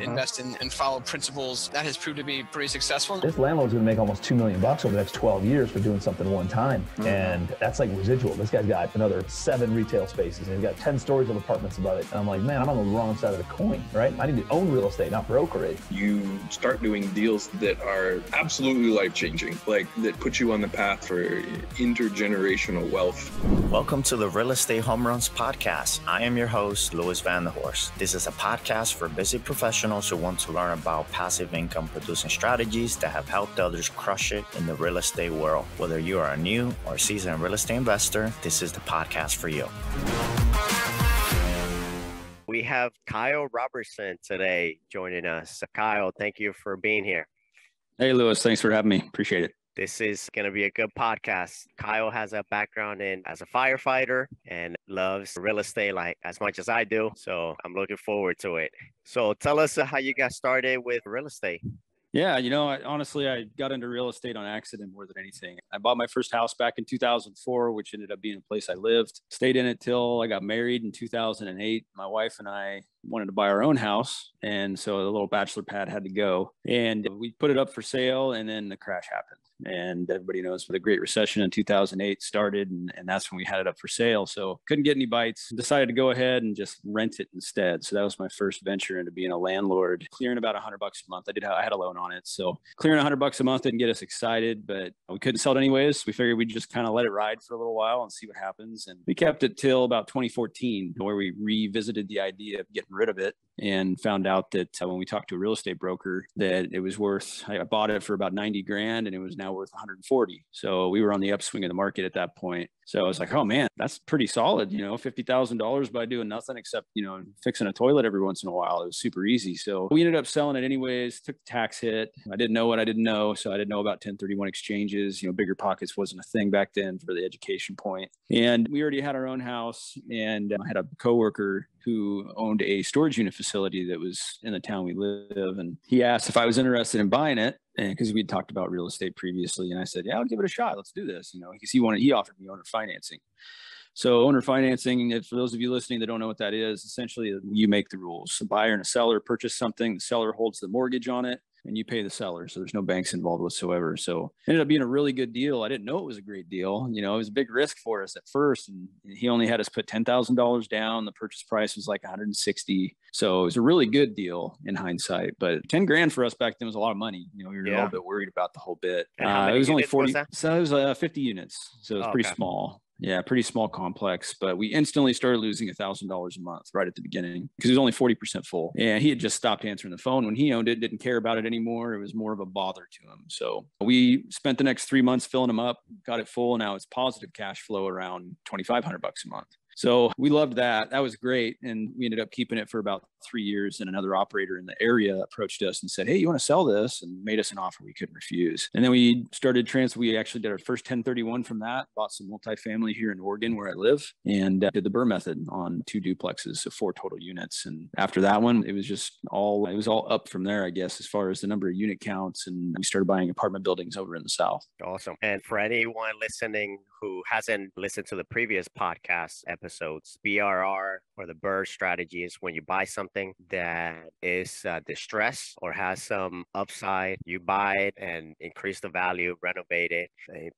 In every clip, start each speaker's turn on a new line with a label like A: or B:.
A: invest in and follow principles. That has proved to be pretty successful.
B: This landlord's going to make almost $2 million over the next 12 years for doing something one time. And that's like residual. This guy's got another 7 retail spaces and he's got 10 stories of apartments above it. And I'm like, man, I'm on the wrong side of the coin, right? I need to own real estate, not broker it.
C: You start doing deals that are absolutely life-changing, like that put you on the path for intergenerational wealth.
D: Welcome to the Real Estate Home Runs podcast. I am your host, Luis Vanderhorst. This is a podcast for busy professionals who want to learn about passive income producing strategies that have helped others crush it in the real estate world. Whether you are a new or seasoned real estate investor, this is the podcast for you.
E: We have Kyle Robertson today joining us. Kyle, thank you for being here.
F: Hey, Luis. Thanks for having me. Appreciate it.
E: This is going to be a good podcast. Kyle has a background as a firefighter and loves real estate like as much as I do. So I'm looking forward to it. So tell us how you got started with real estate.
F: Yeah, honestly, I got into real estate on accident more than anything. I bought my first house back in 2004, which ended up being a place I lived. Stayed in it till I got married in 2008. My wife and I wanted to buy our own house. And so the little bachelor pad had to go. And we put it up for sale and then the crash happened. And everybody knows the Great Recession in 2008 started. And that's when we had it up for sale. So couldn't get any bites. Decided to go ahead and just rent it instead. So that was my first venture into being a landlord, clearing about $100 a month. I had a loan on it. So clearing $100 a month didn't get us excited, but we couldn't sell it anyways. We figured we'd just kind of let it ride for a little while and see what happens. And we kept it till about 2014, where we revisited the idea of getting rid of it and found out that when we talked to a real estate broker that it was worth, I bought it for about 90 grand and it was now worth 140. So we were on the upswing of the market at that point. So I was like, oh man, that's pretty solid, $50,000 by doing nothing except, fixing a toilet every once in a while. It was super easy. So we ended up selling it anyways, took the tax hit. I didn't know what I didn't know. So I didn't know about 1031 exchanges. Bigger pockets wasn't a thing back then for the education point. And we already had our own house and I had a coworker who owned a storage unit facility that was in the town we live. And he asked if I was interested in buying it. And because we'd talked about real estate previously. And I said, yeah, I'll give it a shot. Let's do this. Because he offered me owner financing. So owner financing, for those of you listening that don't know what that is, essentially you make the rules. A buyer and a seller purchase something. The seller holds the mortgage on it and you pay the seller. So there's no banks involved whatsoever. So it ended up being a really good deal. I didn't know it was a great deal. It was a big risk for us at first. And he only had us put $10,000 down. The purchase price was like 160. So it was a really good deal in hindsight, but 10 grand for us back then was a lot of money. We were a little bit worried about the whole bit.
E: It was only 40.
F: So it was 50 units. So it was pretty small. Yeah, pretty small complex, but we instantly started losing $1,000 a month right at the beginning because it was only 40% full. And he had just stopped answering the phone when he owned it, didn't care about it anymore. It was more of a bother to him. So we spent the next 3 months filling them up, got it full. And now it's positive cash flow around $2,500 a month. So we loved that. That was great. And we ended up keeping it for about 3 years. And another operator in the area approached us and said, hey, you want to sell this? And made us an offer we couldn't refuse. And then we started we actually did our first 1031 from that, bought some multifamily here in Oregon where I live and did the Burr method on 2 duplexes, so 4 total units. And after that one, it was all up from there, I guess, as far as the number of unit counts. And we started buying apartment buildings over in the South.
E: Awesome. And for anyone listening who hasn't listened to the previous podcast episodes, BRR or the Burr strategy is when you buy something that is distressed or has some upside, you buy it and increase the value, renovate it,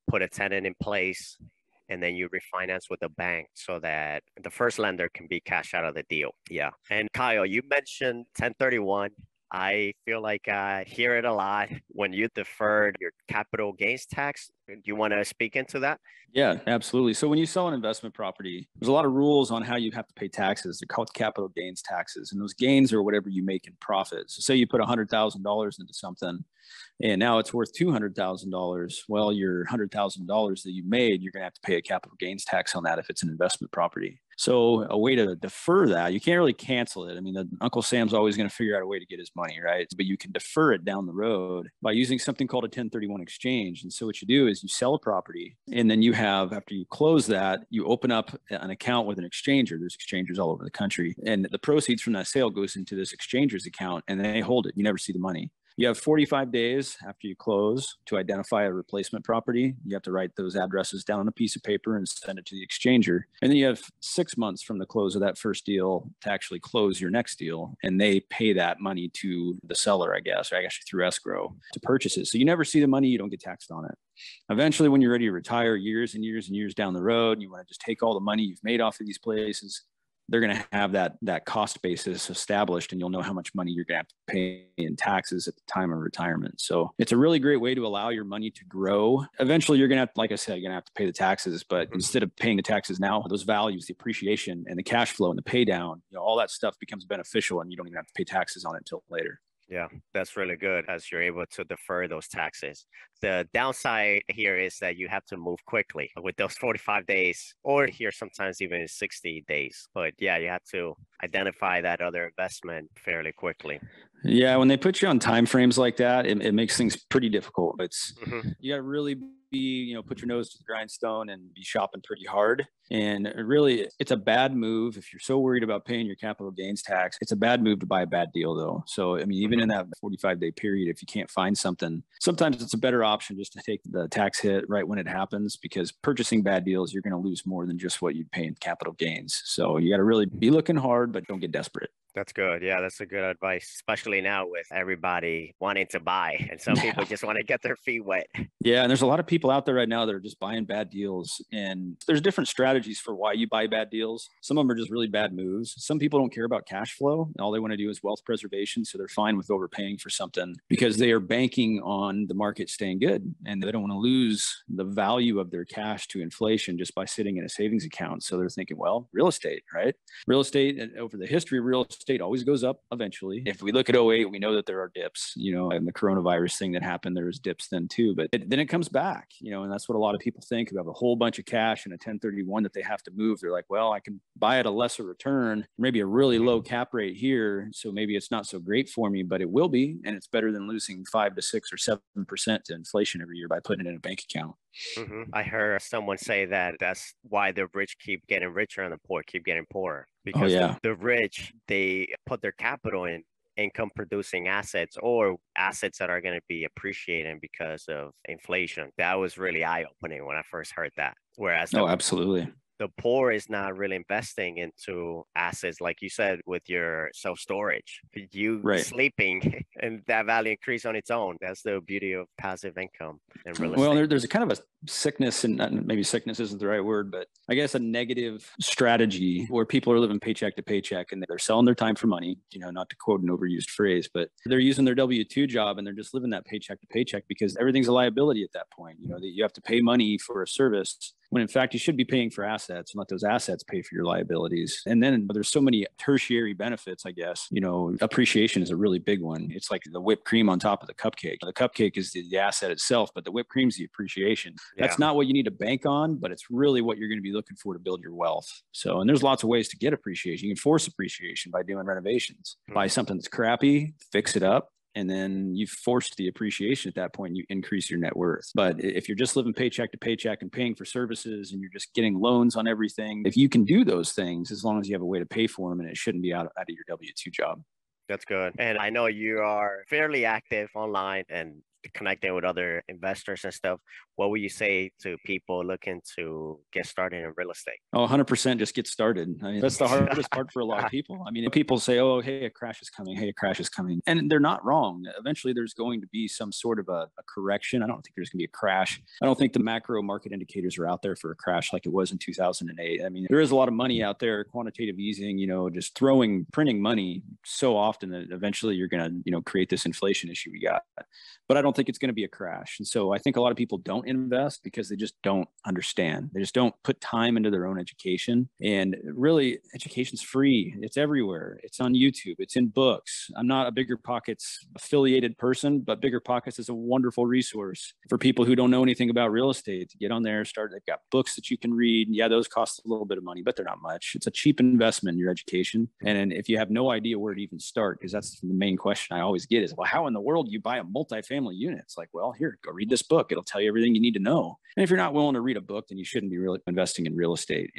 E: put a tenant in place, and then you refinance with the bank so that the first lender can be cashed out of the deal. Yeah. And Kyle, you mentioned 1031. I feel like I hear it a lot when you deferred your capital gains tax. Do you want to speak into that?
F: Yeah, absolutely. So when you sell an investment property, there's a lot of rules on how you have to pay taxes. They're called capital gains taxes. And those gains are whatever you make in profit. So say you put $100,000 into something and now it's worth $200,000. Well, your $100,000 that you made, you're going to have to pay a capital gains tax on that if it's an investment property. So a way to defer that, you can't really cancel it. I mean, Uncle Sam's always going to figure out a way to get his money, right? But you can defer it down the road by using something called a 1031 exchange. And so what you do is you sell a property and then you have, after you close that, you open up an account with an exchanger. There's exchangers all over the country. And the proceeds from that sale goes into this exchanger's account and they hold it. You never see the money. You have 45 days after you close to identify a replacement property. You have to write those addresses down on a piece of paper and send it to the exchanger. And then you have 6 months from the close of that first deal to actually close your next deal. And they pay that money to the seller, I guess, or actually through escrow to purchase it. So you never see the money, you don't get taxed on it. Eventually, when you're ready to retire years and years and years down the road, you want to just take all the money you've made off of these places. They're going to have that cost basis established, and you'll know how much money you're going to have to pay in taxes at the time of retirement. So it's a really great way to allow your money to grow. Eventually, you're going to have, like I said, you're going to have to pay the taxes, but instead of paying the taxes now, those values, the appreciation and the cash flow and the pay down, all that stuff becomes beneficial, and you don't even have to pay taxes on it until later.
E: Yeah, that's really good as you're able to defer those taxes. The downside here is that you have to move quickly with those 45 days, or here sometimes even 60 days. But yeah, you have to identify that other investment fairly quickly.
F: Yeah, when they put you on time frames like that, it makes things pretty difficult. It's you got to really be, put your nose to the grindstone and be shopping pretty hard. And really, it's a bad move if you're so worried about paying your capital gains tax. It's a bad move to buy a bad deal, though. So, I mean, even in that 45-day period, if you can't find something, sometimes it's a better option just to take the tax hit right when it happens, because purchasing bad deals, you're going to lose more than just what you'd pay in capital gains. So you got to really be looking hard, but don't get desperate.
E: That's good. Yeah, that's a good advice, especially now with everybody wanting to buy and some people just want to get their feet wet.
F: Yeah, and there's a lot of people out there right now that are just buying bad deals, and there's different strategies for why you buy bad deals. Some of them are just really bad moves. Some people don't care about cash flow. All they want to do is wealth preservation, so they're fine with overpaying for something because they are banking on the market staying good, and they don't want to lose the value of their cash to inflation just by sitting in a savings account. So they're thinking, well, real estate, right? Real estate, over the history of real estate, always goes up eventually. If we look at 2008, we know that there are dips, and the coronavirus thing that happened, there was dips then too, but then it comes back, and that's what a lot of people think. Who have a whole bunch of cash and a 1031 that they have to move. They're like, well, I can buy at a lesser return, maybe a really low cap rate here. So maybe it's not so great for me, but it will be. And it's better than losing 5 to 6 or 7% to inflation every year by putting it in a bank account.
E: I heard someone say that that's why the rich keep getting richer and the poor keep getting poorer, because the rich, they put their capital in income producing assets or assets that are going to be appreciating because of inflation. That was really eye-opening when I first heard that. Whereas
F: absolutely.
E: The poor is not really investing into assets, like you said, with your self-storage. You sleeping and that value increase on its own. That's the beauty of passive income and real estate.
F: Well, there's a kind of a sickness, and maybe sickness isn't the right word, but I guess a negative strategy where people are living paycheck to paycheck and they're selling their time for money, not to quote an overused phrase, but they're using their W-2 job and they're just living that paycheck to paycheck because everything's a liability at that point. That you have to pay money for a service when in fact you should be paying for assets and let those assets pay for your liabilities. And then there's so many tertiary benefits, I guess. Appreciation is a really big one. It's like the whipped cream on top of the cupcake. The cupcake is the asset itself, but the whipped cream is the appreciation. That's not what you need to bank on, but it's really what you're going to be looking for to build your wealth. So, and there's lots of ways to get appreciation. You can force appreciation by doing renovations. Buy something that's crappy, fix it up, and then you've forced the appreciation at that point, you increase your net worth. But if you're just living paycheck to paycheck and paying for services and you're just getting loans on everything, if you can do those things, as long as you have a way to pay for them, and it shouldn't be out of your W-2 job.
E: That's good. And I know you are fairly active online and connecting with other investors and stuff. What would you say to people looking to get started in real estate?
F: 100% just get started. I mean, that's the hardest part for a lot of people. I mean, people say, oh, hey, a crash is coming. Hey, a crash is coming. And they're not wrong. Eventually, there's going to be some sort of a correction. I don't think there's going to be a crash. I don't think the macro market indicators are out there for a crash like it was in 2008. I mean, there is a lot of money out there, quantitative easing, just printing money so often that eventually you're going to, create this inflation issue we got. But I don't think it's going to be a crash. And so I think a lot of people don't invest because they just don't understand. They just don't put time into their own education. And really, education's free. It's everywhere. It's on YouTube. It's in books. I'm not a Bigger Pockets affiliated person, but Bigger Pockets is a wonderful resource for people who don't know anything about real estate to get on there, start. They've got books that you can read. Yeah, those cost a little bit of money, but they're not much. It's a cheap investment in your education. And if you have no idea where to even start, because that's the main question I always get is, well, how in the world do you buy a multifamily unit? It's like, well, here, go read this book. It'll tell you everything you need to know. And if you're not willing to read a book, then you shouldn't be really investing in real estate.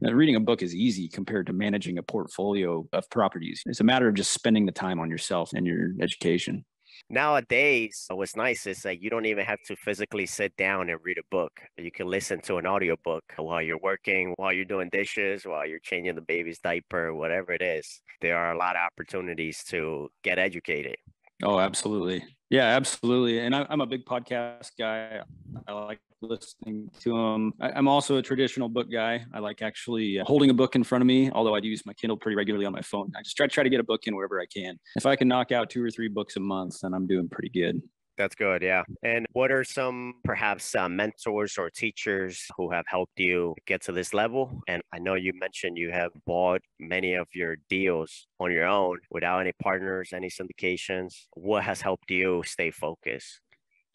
F: Reading a book is easy compared to managing a portfolio of properties. It's a matter of just spending the time on yourself and your education.
E: Nowadays, what's nice is that you don't even have to physically sit down and read a book. You can listen to an audiobook while you're working, while you're doing dishes, while you're changing the baby's diaper, whatever it is. There are a lot of opportunities to get educated.
F: Oh, absolutely. Yeah, absolutely. And I'm a big podcast guy. I like listening to them. I'm also a traditional book guy. I like actually holding a book in front of me, although I do use my Kindle pretty regularly on my phone. I just try to get a book in wherever I can. If I can knock out 2 or 3 books a month, then I'm doing pretty good.
E: That's good. Yeah. And what are some perhaps mentors or teachers who have helped you get to this level? And I know you mentioned you have bought many of your deals on your own without any partners, any syndications. What has helped you stay focused?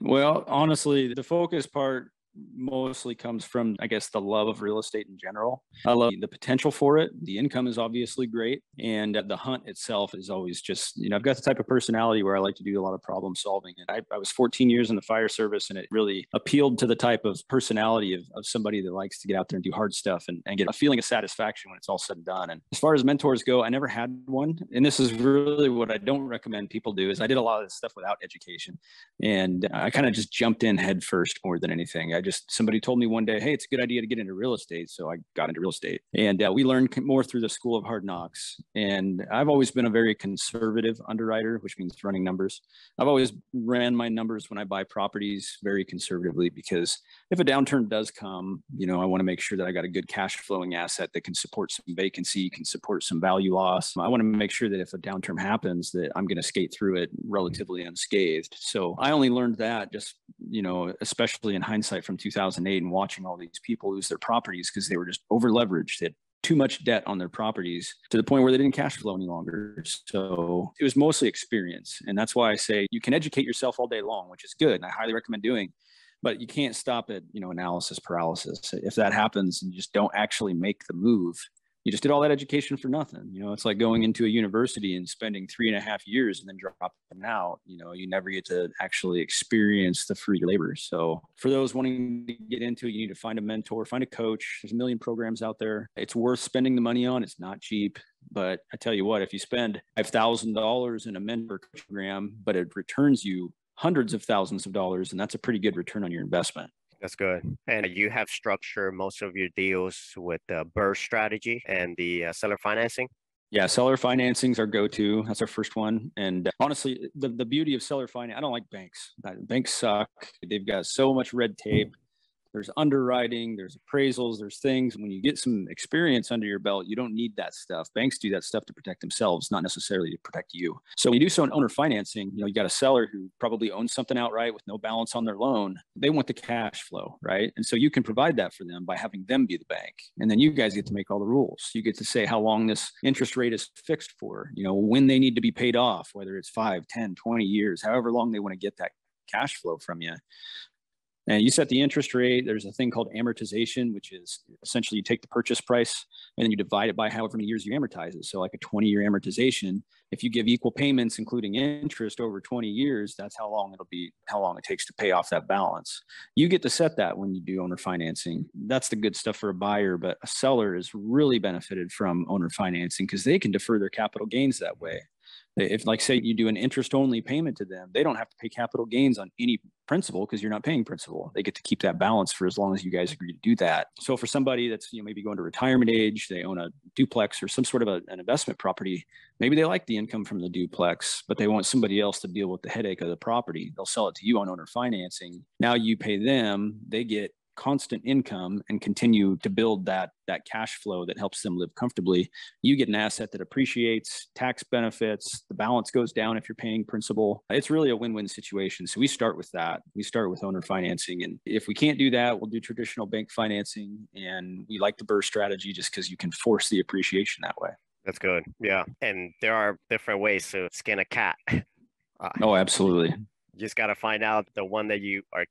F: Well, honestly, the focus part mostly comes from, I guess, the love of real estate in general. I love the potential for it. The income is obviously great. And the hunt itself is always just, I've got the type of personality where I like to do a lot of problem solving. And I was 14 years in the fire service, and it really appealed to the type of personality of somebody that likes to get out there and do hard stuff and get a feeling of satisfaction when it's all said and done. And as far as mentors go, I never had one. And this is really what I don't recommend people do is I did a lot of this stuff without education. And I kind of just jumped in head first more than anything. Somebody told me one day, hey, it's a good idea to get into real estate. So I got into real estate, and we learned more through the school of hard knocks. And I've always been a very conservative underwriter, which means running numbers. I've always ran my numbers when I buy properties very conservatively, because if a downturn does come, I want to make sure that I got a good cash flowing asset that can support some vacancy, can support some value loss. I want to make sure that if a downturn happens, that I'm going to skate through it relatively unscathed. So I only learned that just, especially in hindsight from 2008 and watching all these people lose their properties because they were just over leveraged. They had too much debt on their properties to the point where they didn't cash flow any longer. So it was mostly experience. And that's why I say you can educate yourself all day long, which is good. And I highly recommend doing, but you can't stop at, analysis paralysis. If that happens and you just don't actually make the move, you just did all that education for nothing. It's like going into a university and spending 3.5 years and then dropping out. You never get to actually experience the fruit of your labor. So for those wanting to get into it, you need to find a mentor, find a coach. There's a million programs out there. It's worth spending the money on. It's not cheap. But I tell you what, if you spend $5,000 in a mentor program, but it returns you hundreds of thousands of dollars, and that's a pretty good return on your investment.
E: That's good. And you have structured most of your deals with the BRRRR strategy and the seller financing?
F: Yeah, seller financing is our go-to. That's our first one. And honestly, the beauty of seller finance, I don't like banks. Banks suck. They've got so much red tape. There's underwriting, there's appraisals, there's things. When you get some experience under your belt, you don't need that stuff. Banks do that stuff to protect themselves, not necessarily to protect you. So when you do so in owner financing, you got a seller who probably owns something outright with no balance on their loan. They want the cash flow, right? And so you can provide that for them by having them be the bank. And then you guys get to make all the rules. You get to say how long this interest rate is fixed for, when they need to be paid off, whether it's 5, 10, 20 years, however long they want to get that cash flow from you. And you set the interest rate. There's a thing called amortization, which is essentially you take the purchase price and then you divide it by however many years you amortize it. So like a 20-year amortization, if you give equal payments, including interest over 20 years, that's how long it takes to pay off that balance. You get to set that when you do owner financing. That's the good stuff for a buyer, but a seller is really benefited from owner financing because they can defer their capital gains that way. If, like, say you do an interest-only payment to them, they don't have to pay capital gains on any principal because you're not paying principal. They get to keep that balance for as long as you guys agree to do that. So for somebody that's maybe going to retirement age, they own a duplex or some sort of an investment property. Maybe they like the income from the duplex, but they want somebody else to deal with the headache of the property. They'll sell it to you on owner financing. Now you pay them, they get constant income and continue to build that cash flow that helps them live comfortably. You get an asset that appreciates, tax benefits, the balance goes down if you're paying principal. It's really a win-win situation. So we start with that. We start with owner financing. And if we can't do that, we'll do traditional bank financing. And we like the BRRRR strategy just because you can force the appreciation that way.
E: That's good. Yeah. And there are different ways to skin a cat.
F: Oh, absolutely.
E: You just got to find out the one that you are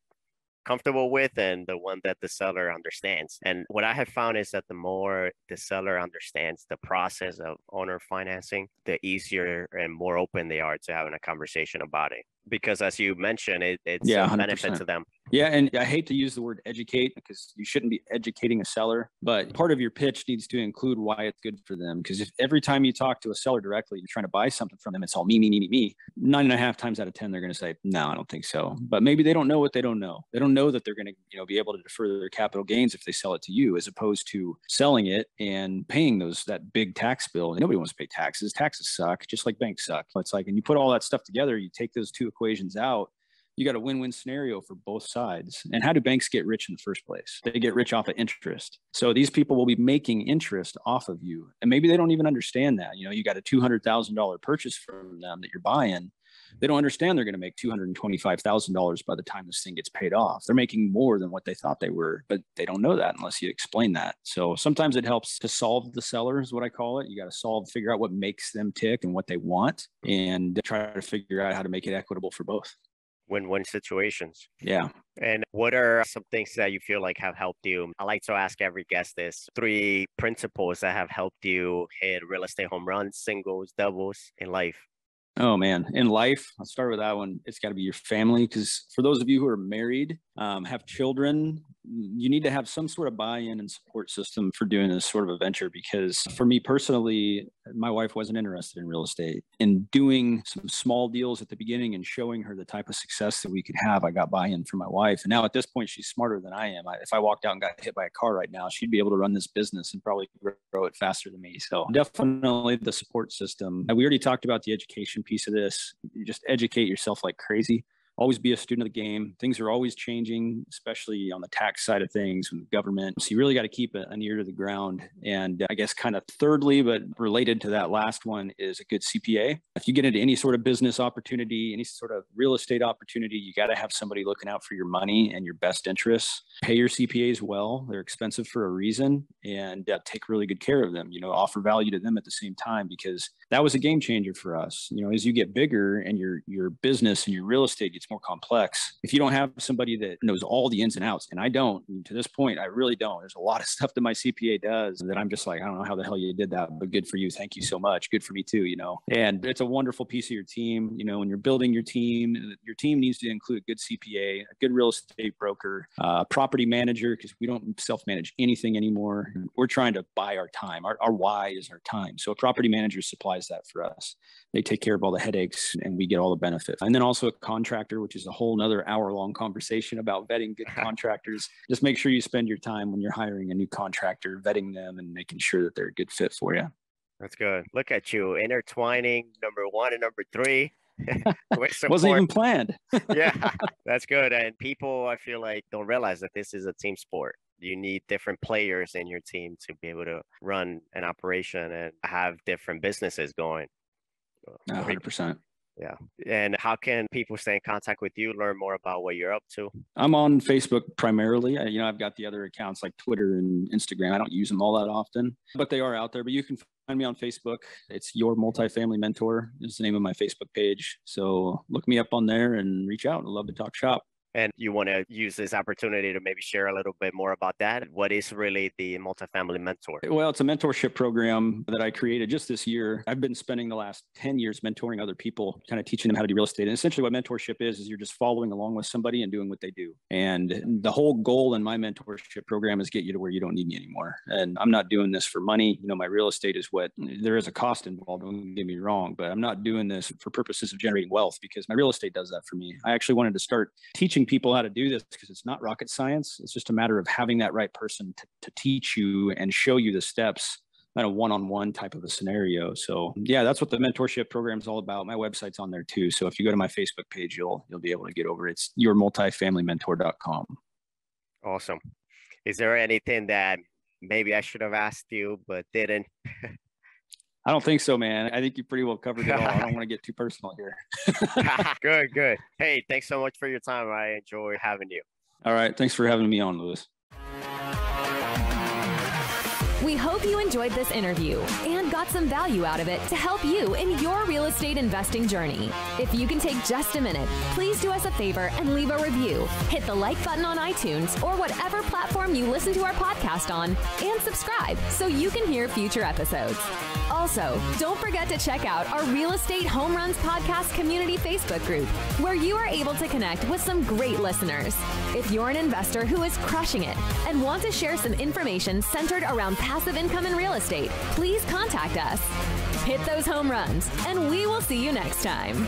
E: comfortable with and the one that the seller understands. And what I have found is that the more the seller understands the process of owner financing, the easier and more open they are to having a conversation about it. because as you mentioned, it's
F: Yeah,
E: a
F: 100%.
E: benefit to them.
F: Yeah, and I hate to use the word educate because you shouldn't be educating a seller, but part of your pitch needs to include why it's good for them. Because if every time you talk to a seller directly, you're trying to buy something from them, it's all me, 9.5 times out of 10, they're going to say, no, I don't think so. But maybe they don't know what they don't know. They don't know that they're going to, be able to defer their capital gains if they sell it to you, as opposed to selling it and paying that big tax bill. Nobody wants to pay taxes. Taxes suck, just like banks suck. It's like, and you put all that stuff together, you take those two equations out, you got a win-win scenario for both sides. And how do banks get rich in the first place? They get rich off of interest. So these people will be making interest off of you. And maybe they don't even understand that. You got a $200,000 purchase from them that you're buying. They don't understand they're going to make $225,000 by the time this thing gets paid off. They're making more than what they thought they were, but they don't know that unless you explain that. So sometimes it helps to solve the seller is what I call it. You got to figure out what makes them tick and what they want, and try to figure out how to make it equitable for both.
E: Win-win situations.
F: Yeah.
E: And what are some things that you feel like have helped you? I like to ask every guest this: 3 principles that have helped you hit real estate home runs, singles, doubles in life.
F: Oh man, in life, I'll start with that one. It's got to be your family, because for those of you who are married, have children, you need to have some sort of buy-in and support system for doing this sort of a venture. Because for me personally, my wife wasn't interested in real estate. In doing some small deals at the beginning and showing her the type of success that we could have, I got buy-in from my wife. And now at this point, she's smarter than I am. If I walked out and got hit by a car right now, she'd be able to run this business and probably grow it faster than me. So definitely the support system. And we already talked about the education piece of this. You just educate yourself like crazy. Always be a student of the game. Things are always changing, especially on the tax side of things with the government. So you really got to keep an ear to the ground. And I guess kind of thirdly, but related to that last one, is a good CPA. If you get into any sort of business opportunity, any sort of real estate opportunity, you got to have somebody looking out for your money and your best interests. Pay your CPAs well. They're expensive for a reason, and take really good care of them. Offer value to them at the same time, because that was a game changer for us. As you get bigger and your business and your real estate gets more complex, if you don't have somebody that knows all the ins and outs, and I don't, and to this point, I really don't. There's a lot of stuff that my CPA does that I'm just like, I don't know how the hell you did that, but good for you. Thank you so much. Good for me too, And it's a wonderful piece of your team. When you're building your team needs to include a good CPA, a good real estate broker, property manager, because we don't self-manage anything anymore. We're trying to buy our time. Our why is our time. So a property manager supplies that for us. They take care of all the headaches and we get all the benefits. And then also a contractor, which is a whole nother hour-long conversation about vetting good contractors. Just make sure you spend your time when you're hiring a new contractor, vetting them and making sure that they're a good fit for you.
E: That's good. Look at you intertwining number 1 and number 3.
F: Wasn't even planned.
E: Yeah, that's good. And people, I feel like, don't realize that this is a team sport. You need different players in your team to be able to run an operation and have different businesses going.
F: 100%.
E: Yeah. And how can people stay in contact with you, learn more about what you're up to?
F: I'm on Facebook primarily. I've got the other accounts like Twitter and Instagram. I don't use them all that often, but they are out there. But you can find me on Facebook. It's Your Multifamily Mentor is the name of my Facebook page. So look me up on there and reach out. I'd love to talk shop.
E: And you want to use this opportunity to maybe share a little bit more about that? What is really the Multifamily Mentor?
F: Well, it's a mentorship program that I created just this year. I've been spending the last 10 years mentoring other people, kind of teaching them how to do real estate. And essentially what mentorship is you're just following along with somebody and doing what they do. And the whole goal in my mentorship program is get you to where you don't need me anymore. And I'm not doing this for money. My real estate is there is a cost involved, don't get me wrong, but I'm not doing this for purposes of generating wealth, because my real estate does that for me. I actually wanted to start teaching people how to do this because it's not rocket science. It's just a matter of having that right person to teach you and show you the steps in a one-on-one type of a scenario. So yeah, that's what the mentorship program is all about. My website's on there too. So if you go to my Facebook page, you'll be able to get over it. It's yourmultifamilymentor.com.
E: Awesome. Is there anything that maybe I should have asked you but didn't?
F: I don't think so, man. I think you pretty well covered it all. I don't want to get too personal here.
E: Good. Hey, thanks so much for your time. I enjoy having you.
F: All right. Thanks for having me on, Luis.
G: We hope you enjoyed this interview and got some value out of it to help you in your real estate investing journey. If you can take just a minute, please do us a favor and leave a review. Hit the like button on iTunes or whatever platform you listen to our podcast on, and subscribe so you can hear future episodes. Also, don't forget to check out our Real Estate Home Runs Podcast Community Facebook group, where you are able to connect with some great listeners. If you're an investor who is crushing it and want to share some information centered around passive income in real estate, please contact us. Hit those home runs, and we will see you next time.